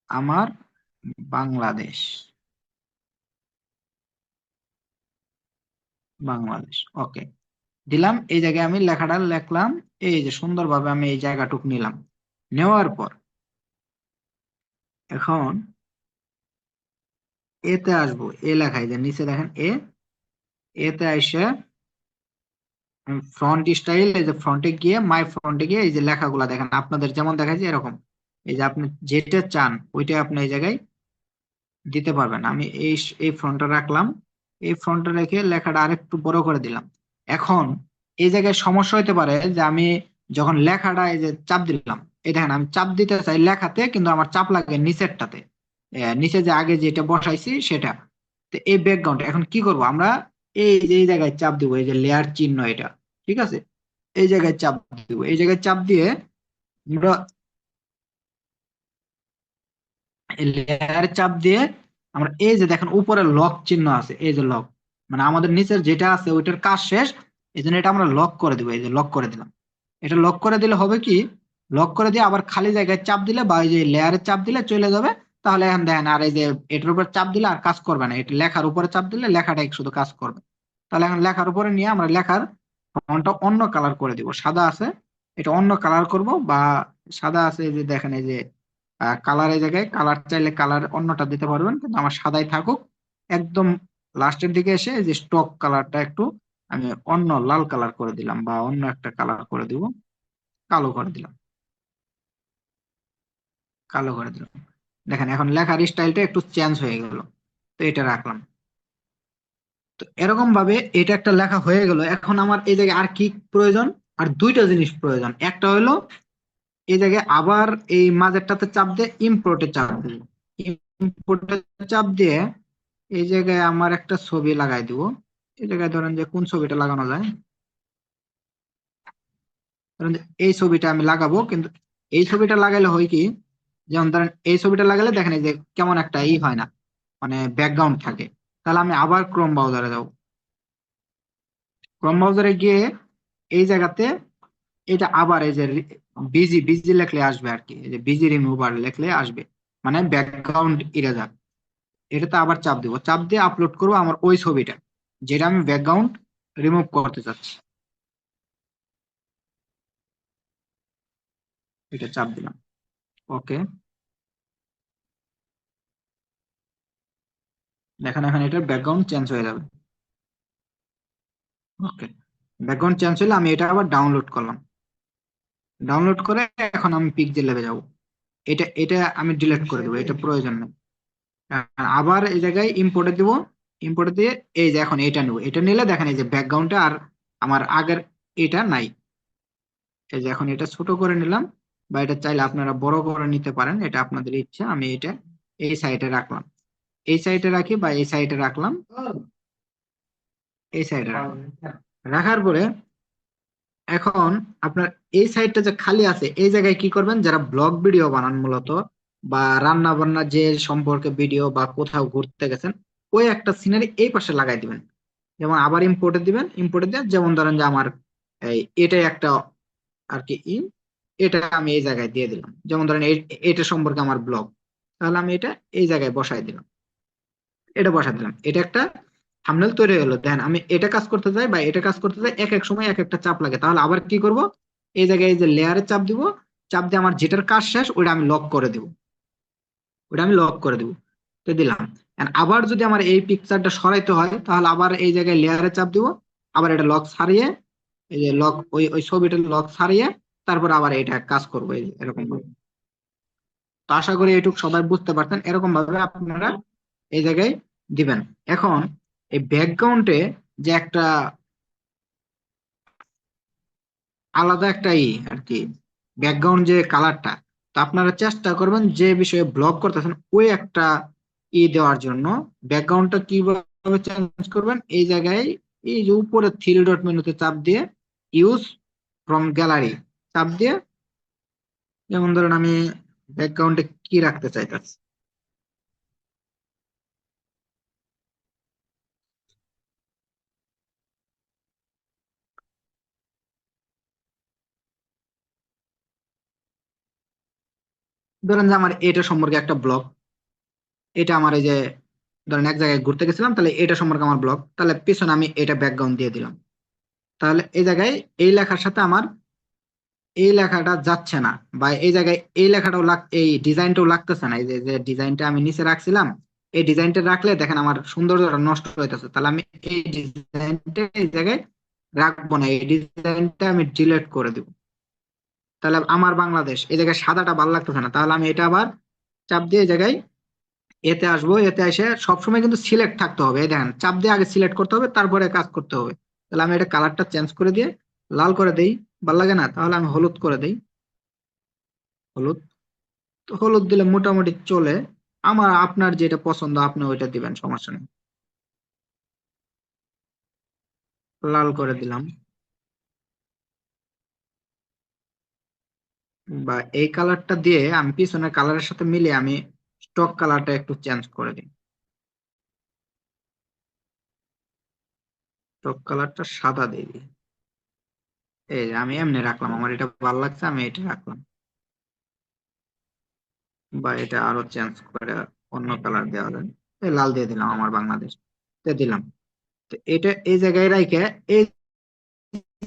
আমার বাংলাদেশ, বাংলাদেশ। ওকে দিলাম, এই জায়গায় আমি লেখাটা লিখলাম, এই যে সুন্দরভাবে আমি এই জায়গাটুক নিলাম। নেওয়ার পর এখন এতে আসবো, এ লেখায় যে নিচে দেখেন এতে এসে ফ্রন্ট স্টাইল, এই যে ফ্রন্টে গিয়ে মাই ফ্রন্টে গিয়ে এই যে লেখাগুলা দেখেন আপনাদের যেমন দেখাচ্ছে এরকম, এই যে আপনি যেটা চান ওইটা আপনি এই জায়গায় দিতে পারবেন। আমি এই ফ্রন্টটা রাখলাম, এই ফ্রন্টটা রেখে লেখাটা আরেকটু বড় করে দিলাম। এখন এই জায়গায় সমস্যা হতে পারে যে আমি যখন লেখাটা এই যে চাপ দিলাম, এই দেখেন আমি চাপ দিতে চাই লেখাতে, কিন্তু আমার চাপ লাগে নিচেরটাতে, নিচে যে আগে যেটা বসাইছি সেটা। তো এই ব্যাকগ্রাউন্ড এখন কি করব আমরা, এই যে এই জায়গায় চাপ দিব, এই যে লেয়ার চিহ্ন এটা, ঠিক আছে, এই জায়গায় চাপ দিব, এই জায়গায় চাপ দিয়ে আমরা লেয়ার চাপ দিয়ে আমরা এই যে দেখেন উপরে লক চিহ্ন আছে, এই যে লক, মানে আমাদের নিচের যেটা আছে ওইটার কাজ শেষ, এই জন্য এটা আমরা লক করে দিব, এই যে লক করে দিলাম। এটা লক করে দিলে হবে কি, লক করে দিয়ে আবার খালি জায়গায় চাপ দিলে বা এই যে লেয়ারে চাপ দিলে চলে যাবে। তাহলে এখন দেখেন আর এই যে এটার উপর চাপ দিলে আর কাজ করবে না, এটা লেখার উপরে চাপ দিলে লেখাটাই শুধু কাজ করবে। তাহলে এখন লেখার উপরে নিয়ে আমরা লেখার ফন্টটা অন্য কালার করে দিব, সাদা আছে এটা অন্য কালার করব, বা সাদা আছে এই যে দেখেন এই যে কালারের জায়গায় কালার চাইলে কালার অন্যটা দিতে পারবেন, কিন্তু আমার সাদাই থাকুক। একদম লাস্টের দিকে এসে এই যে স্টক কালারটা একটু আমি অন্য লাল কালার করে দিলাম, বা অন্য একটা কালার করে দিব, কালো করে দিলাম, কালো করে দিলাম। দেখেন এখন লেখার স্টাইলটা একটু চেঞ্জ হয়ে গেল। তো এটা রাখলাম। তো এরকম ভাবে এটা একটা লেখা হয়ে গেল। এখন আমার এই জায়গায় আর কি প্রয়োজন, আর দুইটা জিনিস প্রয়োজন। একটা হলো এই জায়গায় আবার এই মাঝেরটাতে চাপ দিয়ে ইম্পোর্টে চাপ দিই, ইম্পোর্টে চাপ দিয়ে এই জায়গায় আমার একটা ছবি লাগাই দিব। এই জায়গায় ধরেন যে কোন ছবিটা লাগানো যায়, ধরেন যে এই ছবিটা আমি লাগাবো, কিন্তু এই ছবিটা লাগাইলে হয় কি, যেমন ধরেন এই ছবিটা লাগালে দেখেন এই যে কেমন একটা হয় না, মানে ব্যাকগ্রাউন্ড থাকে। তাহলে আমি আবার ক্রোম ব্রাউজারে যাব, ক্রোম ব্রাউজারে গিয়ে এই জায়গাতে এটা আবার এই যে বিজি বিজি লেখলে আসবে আর কি, এই যে বিজি রিমুভার লেখলে আসবে, মানে ব্যাকগ্রাউন্ড ইরেজার। এটাতে আবার চাপ দিব, চাপ দিয়ে আপলোড করবো আমার ওই ছবিটা যেটা আমি ব্যাকগ্রাউন্ড রিমুভ করতে চাচ্ছি। এটা চাপ দিলাম, ওকে। দেখেন এখন এটার ব্যাকগ্রাউন্ড চেঞ্জ হয়ে যাবে, ওকে। ব্যাকগ্রাউন্ড চেঞ্জ হলে আমি এটা আবার ডাউনলোড করলাম, ডাউনলোড করে এখন আমি পিক্সেল ল্যাবে যাব। এটা এটা আমি ডিলিট করে দেবো, এটা প্রয়োজন নেই। আবার এই জায়গায় ইম্পোর্টে দিব, ইম্পোর্টে দিয়ে এই যে এখন এটা নেব, এটা নিলে দেখেন এই যে ব্যাকগ্রাউন্ডটা আর আমার আগের এটা নাই। এই যে এখন এটা ছোট করে নিলাম, বা এটা চাইলে আপনারা বড় করে নিতে পারেন, এটা আপনাদের ইচ্ছা। আমি এটা এই সাইডে রাখলাম, এই সাইডে রাখি বা এই সাইডে রাখলাম, এই সাইডে রাখলাম। রাখার পরে এখন আপনার এই সাইডটা যে খালি আছে এই জায়গায় কি করবেন, যারা ব্লগ ভিডিও বানান মূলত, বা রান্না বান্না যে সম্পর্কে ভিডিও, বা কোথাও ঘুরতে গেছেন, ওই একটা সিনারি এই পাশে লাগাই দিবেন। যেমন আবার ইম্পোর্টে দিবেন, ইম্পোর্টে দিয়ে যেমন ধরেন যে আমার এটাই একটা আর কি এটা আমি এই জায়গায় দিয়ে দিলাম, যেমন ধরেন এটা সম্পর্কে আমার ব্লগ, তাহলে আমি এটা এই জায়গায় বসাই দিলাম, এটা বসাই দিলাম। এটা একটা থাম্বনেল তৈরি হলো। দেখেন আমি এটা কাজ করতে যাই বা এটা কাজ করতে যাই, এক এক সময় এক একটা চাপ লাগে। তাহলে আবার কি করব, এই জায়গায় এই যে লেয়ারে চাপ দিব, চাপ দিয়ে আমার যেটার কাজ শেষ ওইটা আমি লক করে দেবো, তো দিলাম। And আবার যদি আমার এই পিকচারটা সরাইতে হয় তাহলে আবার এই জায়গায় লেয়ারে চাপ দিব, আবার এটা লক ছাড়িয়ে, এই যে লক, ওই ওই ছবিটা লক ছাড়িয়ে তারপর আবার এটা কাজ করবো, এই যে এরকম ভাবে। তো আশা করি এইটুকু সবাই বুঝতে পারছেন, এরকম ভাবে আপনারা এই জায়গায় দিবেন। এখন এই ব্যাকগ্রাউন্ডে যে একটা আলাদা একটা আর কি ব্যাকগ্রাউন্ড যে কালারটা, তো আপনারা চেষ্টা করবেন যে বিষয়ে ব্লগ করতেছেন ওই একটা দেওয়ার জন্য। ব্যাকগ্রাউন্ডটা কিভাবে চেঞ্জ করবেন, এই জায়গায় এই যে উপরে থ্রি ডট মেনুতে চাপ দিয়ে ইউজ ফ্রম গ্যালারি চাপ দিয়ে, যেমন ধরুন আমি ব্যাকগ্রাউন্ডে কি রাখতে চাইতেছি, ধরেন যে আমার এটা সম্পর্কে একটা ব্লগ, এটা আমার এই যে ধরেন এক জায়গায় ঘুরতে গেছিলাম, তাহলে এটা সম্পর্কে আমার ব্লগ, তাহলে পিছনে আমি এটা ব্যাকগ্রাউন্ড দিয়ে দিলাম। তাহলে এই জায়গায় এই লেখার সাথে আমার এই লেখাটা যাচ্ছে না, বা এই জায়গায় এই লেখাটাও এই ডিজাইনটাও লাগতেছে না। এই যে যে ডিজাইনটা আমি নিচে রাখছিলাম, এই ডিজাইনটা রাখলে দেখেন আমার সৌন্দর্যটা নষ্ট হইতেছে, তাহলে আমি এই ডিজাইনটা এই জায়গায় রাখবো না, এই ডিজাইনটা আমি ডিলিট করে দিব। তাহলে আমার বাংলাদেশ এই জায়গায় সাদাটা ভালো লাগতেছে না, তাহলে আমি এটা আবার চাপ দিয়ে এই জায়গায় এতে আসবো, এতে এসে সবসময় কিন্তু সিলেক্ট থাকতে হবে, এই দেখেন চাপ দিয়ে আগে সিলেক্ট করতে হবে তারপরে কাজ করতে হবে। তাহলে আমি এটা কালারটা চেঞ্জ করে দিয়ে লাল করে দেই, ভালো লাগে না তাহলে আমি হলুদ করে দেই, হলুদ। তো হলুদ দিলে মোটামুটি চলে, আপনার যেটা পছন্দ আপনি ওইটা দিবেন, সমস্যা নেই। লাল করে দিলাম, বা এই কালারটা দিয়ে আমি পিছনের কালারের সাথে মিলিয়ে আমি স্টক কালারটা একটু চেঞ্জ করে দিই, স্টক কালারটা সাদা দিয়ে দিই। এই যে আমি এমনি রাখলাম, আমার এটা ভালো লাগছে আমি এটা রাখলাম, বা এটা আরো চেঞ্জ করে অন্য কালার দেওয়া যায়, এই লাল দিয়ে দিলাম, আমার বাংলাদেশ দিলাম। তো এটা এই জায়গায় রাখে, এই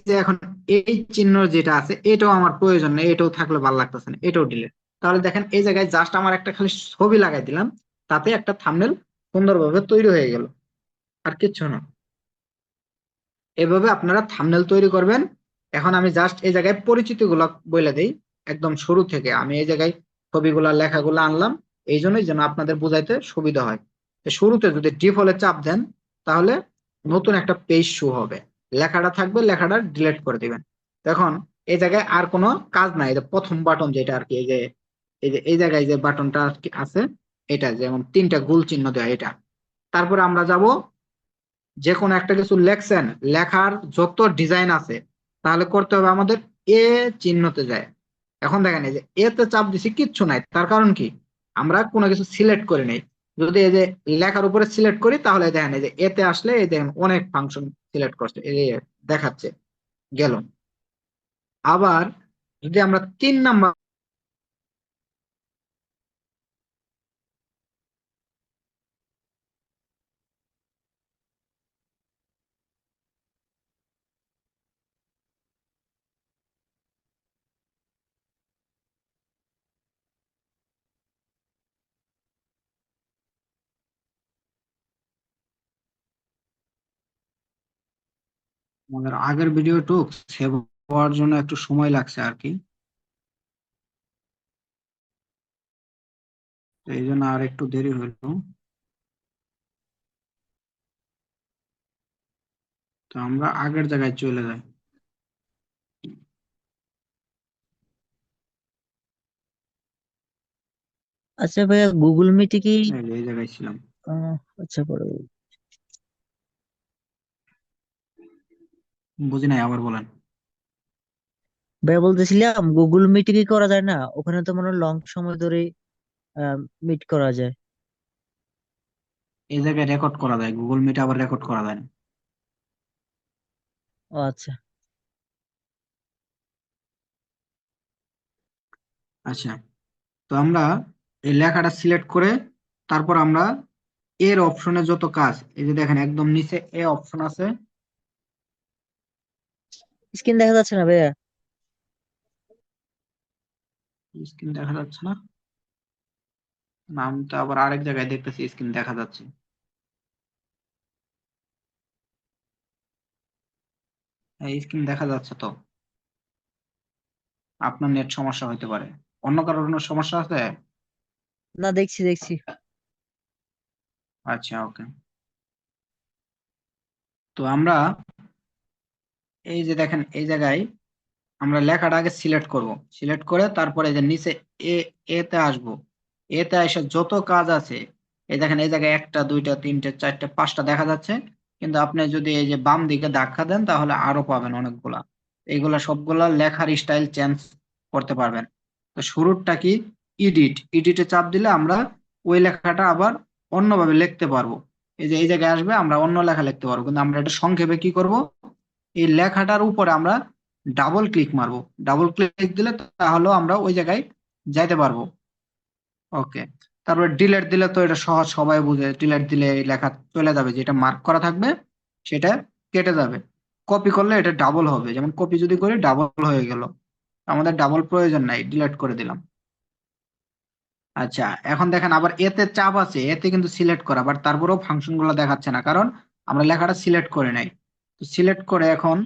যে এখন এই চিহ্ন যেটা আছে এটাও আমার প্রয়োজন নেই, এটাও থাকলে ভালো লাগতেছে না, এটাও ডিলিট। তাহলে দেখেন এই জায়গায় জাস্ট আমার একটা খালি ছবি লাগাই দিলাম, তাতে একটা থাম্বনেল সুন্দরভাবে তৈরি হয়ে গেল, আর কিচ্ছু না। এভাবে আপনারা থাম্বনেল তৈরি করবেন। এখন আমি জাস্ট এই জায়গায় পরিচিতি গুলা বলে দেই, একদম শুরু থেকে আমি এই জায়গায় ছবিগুলা লেখাগুলা আনলাম, এই জন্যই যেন আপনাদের বোঝাইতে সুবিধা হয়। তো শুরুতে যদি ডিফল্টে চাপ দেন তাহলে নতুন একটা পেজ শো হবে, লেখাটা থাকবে, লেখাটা ডিলিট করে দিবেন। এখন এই জায়গায় আর কোনো কাজ নাই, এই যে প্রথম বাটন যেটা আর কি, এই যে এই জায়গায় যে বাটনটা আছে, এটা যেমন তিনটা গোল চিহ্ন দেওয়া এটা। তারপরে আমরা যাব, যে কোনো একটা কিছু লেখছেন, লেখার যত ডিজাইন আছে তাহলে করতে হবে আমাদের এ চিহ্নতে যায়। এখন দেখেন এই যে এতে চাপ দিছি কিচ্ছু নাই, তার কারণ কি, আমরা কোনো কিছু সিলেক্ট করে নেই। যদি এই যে লেখার উপরে সিলেক্ট করি তাহলে দেখেন এই যে এতে আসলে এই দেখেন অনেক ফাংশন সিলেক্ট করছে, এই যে দেখাচ্ছে গেল। আবার যদি আমরা 3 নাম্বার, আমাদের আগের ভিডিওটুক সেভ হওয়ার জন্য একটু সময় লাগছে আর কি, তো এই জন্য আর একটু দেরি হলো। তো আমরা আগের জায়গায় চলে যাই, আচ্ছা ভাইয়া, গুগল মিটে কি এই জায়গায় ছিলাম। আচ্ছা পরে বুঝি নাই, আবার বলেন। ভাইয়া বলতেছিলাম গুগল মিটে কি করা যায় না? ওখানে তো মনে লং সময় ধরে মিট করা যায়। এই জায়গায় রেকর্ড করা যায়, গুগল মিটে আবার রেকর্ড করা যায় না। ও আচ্ছা। আচ্ছা, তো আমরা এই লেখাটা সিলেক্ট করে তারপর আমরা এর অপশনে যত কাজ, এই যে দেখেন একদম নিচে এ অপশন আছে, স্ক্রিন দেখা যাচ্ছে না ভাইয়া? স্ক্রিন দেখা যাচ্ছে না? না, আমি তো আবার আরেক জায়গায় দেখতেছি স্ক্রিন দেখা যাচ্ছে। এই স্ক্রিন দেখা যাচ্ছে তো। আপনার নেট সমস্যা হতে পারে। অন্য কারোর কোনো সমস্যা আছে? না, দেখছি দেখছি। আচ্ছা, ওকে। তো আমরা এই যে দেখেন এই জায়গায় আমরা লেখাটা আগে সিলেক্ট করব। সিলেক্ট করে তারপরে যে নিচে এ এতে আসবো। এতে এসে যত কাজ আছে, এই দেখেন এই জায়গায় একটা দুইটা তিনটে চারটে পাঁচটা দেখা যাচ্ছে। কিন্তু আপনি যদি এই যে বাম দিকে ধাক্কা দেন তাহলে আরো পাবেন অনেকগুলা। এইগুলা সবগুলা লেখার স্টাইল চেঞ্জ করতে পারবেন। তো শুরুরটা কি? এডিটে চাপ দিলে আমরা ওই লেখাটা আবার অন্যভাবে লিখতে পারবো। এই যে এই জায়গায় আসবে, আমরা অন্য লেখা লিখতে পারবো, কিন্তু আমরা এটা সংক্ষেপে কি করব, এই লেখাটার উপরে আমরা ডাবল ক্লিক মারবো। ডাবল ক্লিক দিলে তাহলে আমরা ওই জায়গায় যাইতে পারবো। ওকে। তারপরে ডিলেট দিলে তো এটা সহজ, সবাই বুঝে। ডিলেট দিলে এই লেখা চলে যাবে, যেটা মার্ক করা থাকবে সেটা কেটে যাবে। কপি করলে এটা ডাবল হবে, যেমন কপি যদি করি ডাবল হয়ে গেল। আমাদের ডাবল প্রয়োজন নাই, ডিলেট করে দিলাম। আচ্ছা, এখন দেখেন আবার এতে চাপ আছে, এতে কিন্তু সিলেক্ট করা, বাট তারপরেও ফাংশন গুলো দেখাচ্ছে না, কারণ আমরা লেখাটা সিলেক্ট করে নাই। তো সিলেক্ট করে এখন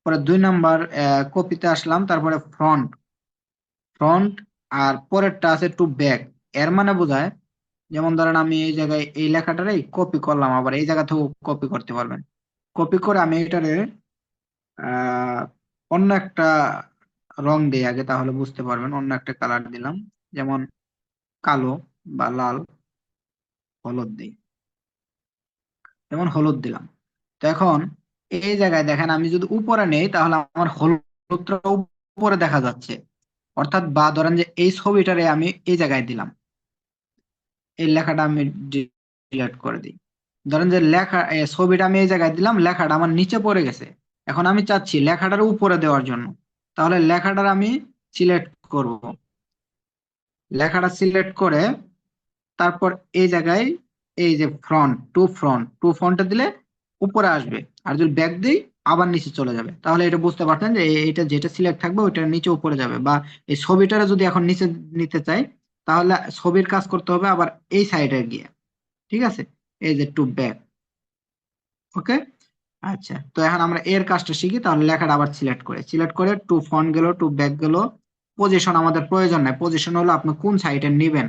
পরে 2 নাম্বার কপিতে আসলাম, তারপরে ফ্রন্ট। ফ্রন্ট আর পরেরটা আছে টু ব্যাক। এর মানে বোঝায়, যেমন ধরেন আমি এই জায়গায় এই লেখাটারে কপি করলাম, আবার এই জায়গা থেকেও কপি করতে পারবেন। কপি করে আমি এটারে আহ অন্য একটা রং দিই আগে, তাহলে বুঝতে পারবেন। অন্য একটা কালার দিলাম, যেমন কালো বা লাল, হলুদ দিই, যেমন হলুদ দিলাম। তো এখন এই জায়গায় দেখেন আমি যদি উপরে নেই তাহলে আমার হলুদটা উপরে দেখা যাচ্ছে। অর্থাৎ বা ধরেন যে এই ছবিটারে আমি এই জায়গায় দিলাম, এই লেখাটা আমি ডিলিট করে দিই। ধরেন যে লেখা ছবিটা আমি এই জায়গায় দিলাম, লেখাটা আমার নিচে পড়ে গেছে। এখন আমি চাচ্ছি লেখাটার উপরে দেওয়ার জন্য, তাহলে লেখাটার আমি সিলেক্ট করব। লেখাটা সিলেক্ট করে তারপর এই জায়গায় এই যে টু ফ্রন্টে দিলে উপরে আসবে। আর যদি ব্যাক দিই আবার নিচে চলে যাবে। তাহলে এটা বুঝতে পারতেন যে এটা যেটা সিলেক্ট থাকবে ওইটা নিচে উপরে যাবে। বা এই ছবিটারে যদি এখন নিচে নিতে চাই, তাহলে ছবির কাজ করতে হবে আবার এই সাইডে গিয়ে। ঠিক আছে, এই যে টু ব্যাক। ওকে। আচ্ছা, তো এখন আমরা এর কাজটা শিখি। তাহলে লেখাটা আবার সিলেক্ট করে টু ফ্রন্ট গেল, টু ব্যাক গেল। পজিশন আমাদের প্রয়োজন নাই। পজিশন হলো আপনি কোন সাইডে নিবেন।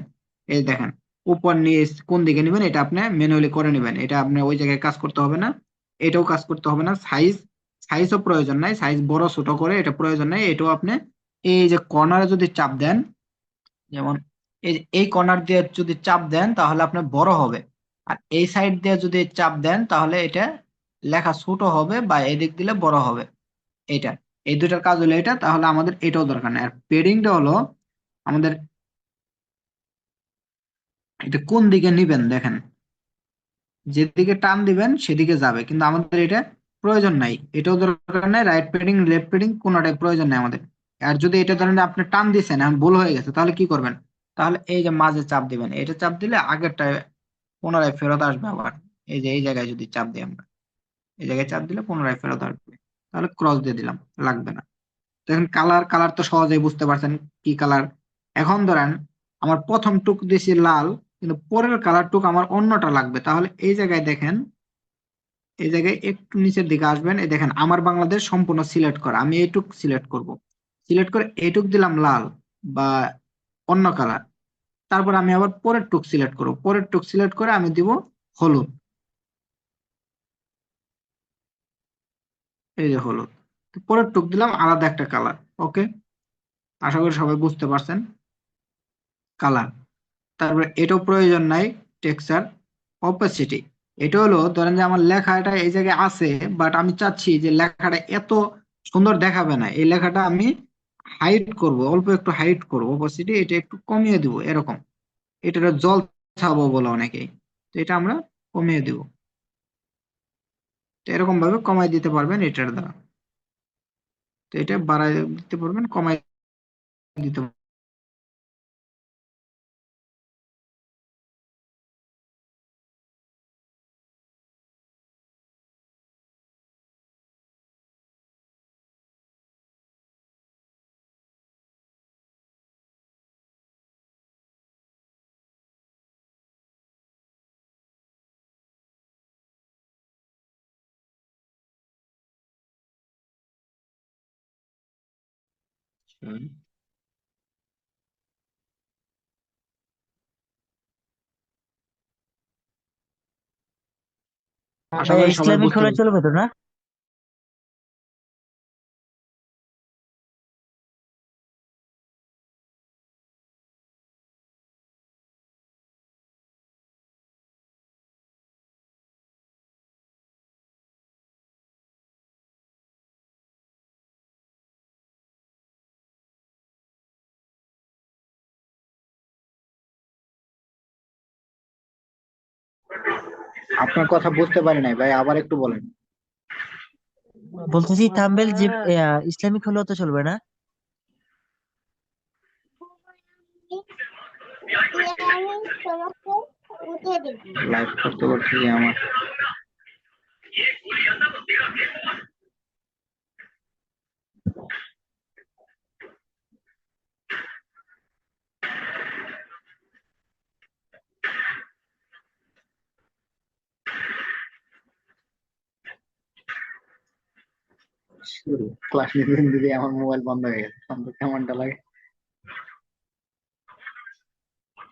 এই দেখেন উপর নিচ কোন দিকে নিবেন এটা আপনি ম্যানুয়ালি করে নেবেন। এটা আপনি ওই জায়গায় কাজ করতে হবে না, এটাও কাজ করতে হবে না। সাইজও প্রয়োজন নাই, সাইজ বড় ছোট করে এটা প্রয়োজন নাই। এটাও আপনি এই যে কর্নারে যদি চাপ দেন, যেমন এই কর্নার দিয়ে যদি চাপ দেন তাহলে আপনার বড় হবে। আর এই সাইড দিয়ে যদি চাপ দেন তাহলে এটা লেখা ছোট হবে, বা এদিক দিলে বড় হবে। এটা এই দুটার কাজ হলো এটা। তাহলে আমাদের এটাও দরকার নেই। আর পেডিংটা হলো আমাদের এটা কোন দিকে নিবেন দেখেন, যেদিকে টান দিবেন সেদিকে যাবে, কিন্তু আমাদের এটা প্রয়োজন নাই। এটাও দরকার নাই, রাইট পেডিং লেফট পেডিং কোনোটাই প্রয়োজন নাই আমাদের। আর যদি এটা ধরেন আপনি টান দিচ্ছেন এখন ভুল হয়ে গেছে, তাহলে কি করবেন? তাহলে এই যে মাঝে চাপ দিবেন, এটা চাপ দিলে আগেরটা পুনরায় ফেরত আসবে আবার। এই যে এই জায়গায় যদি চাপ দিই আমরা, এই জায়গায় চাপ দিলে পুনরায় ফেরত আসবে। তাহলে ক্রস দিয়ে দিলাম, লাগবে না। দেখেন কালার কালার তো সহজেই বুঝতে পারছেন কি কালার। এখন ধরেন আমার প্রথম টুক দিছি লাল, কিন্তু পরের কালার টুক আমার অন্যটা লাগবে। তাহলে এই জায়গায় দেখেন, এই জায়গায় একটু নিচের দিকে আসবেন, এই দেখেন আমার বাংলাদেশ সম্পূর্ণ সিলেক্ট করা। আমি এইটুক সিলেক্ট করব। সিলেক্ট করে এইটুক দিলাম লাল বা অন্য কালার। তারপর আমি আবার পরের টুক সিলেক্ট করব। পরের টুক সিলেক্ট করে আমি দিব হলুদ। এই যে হলুদ। তো পরের টুক দিলাম আলাদা একটা কালার। ওকে, আশা করি সবাই বুঝতে পারছেন কালার। তারপরে এটাও প্রয়োজন নাই, টেক্সচার অপাসিটি। এটা হলো ধরেন যে আমার লেখাটা এই জায়গায় আছে, বাট আমি চাচ্ছি যে লেখাটা এত সুন্দর দেখাবে না, এই লেখাটা আমি হাইড করব, অল্প একটু হাইড করব, অপাসিটি এটা একটু কমিয়ে দিব এরকম। এটা জল ছাপাবো বলে অনেকেই, তো এটা আমরা কমিয়ে দিব। তো এরকম ভাবে কমাই দিতে পারবেন এটার দ্বারা। তো এটা বাড়াই দিতে পারবেন, কমাই দিতে হুম। আশা ভাইয়া করি সবাই ইসলামিক বুঝতে হলে পেরেছে। চলবে তো না? আপনার কথা বুঝতে পারি নাই ভাই, আবার একটু বলেন। বলতেছি থাম্বেল যে ইসলামিক হলেও তো চলবে না? লাইভ করতে করতে কি আমার শুরু ক্লাস নিতে নিতে আমার মোবাইল বন্ধ হয়ে গেছে, তখন তো কেমনটা লাগে।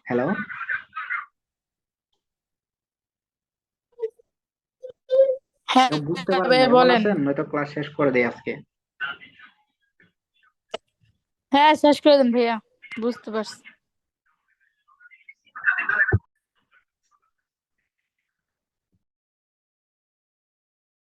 হ্যালো, হ্যাঁ বুঝতে পারেন না ভাইয়া এমন বলেন। আছেন, নয়তো ক্লাস শেষ করে দেই আজকে। হ্যাঁ শেষ করে দেন ভাইয়া, বুঝতে পারছি।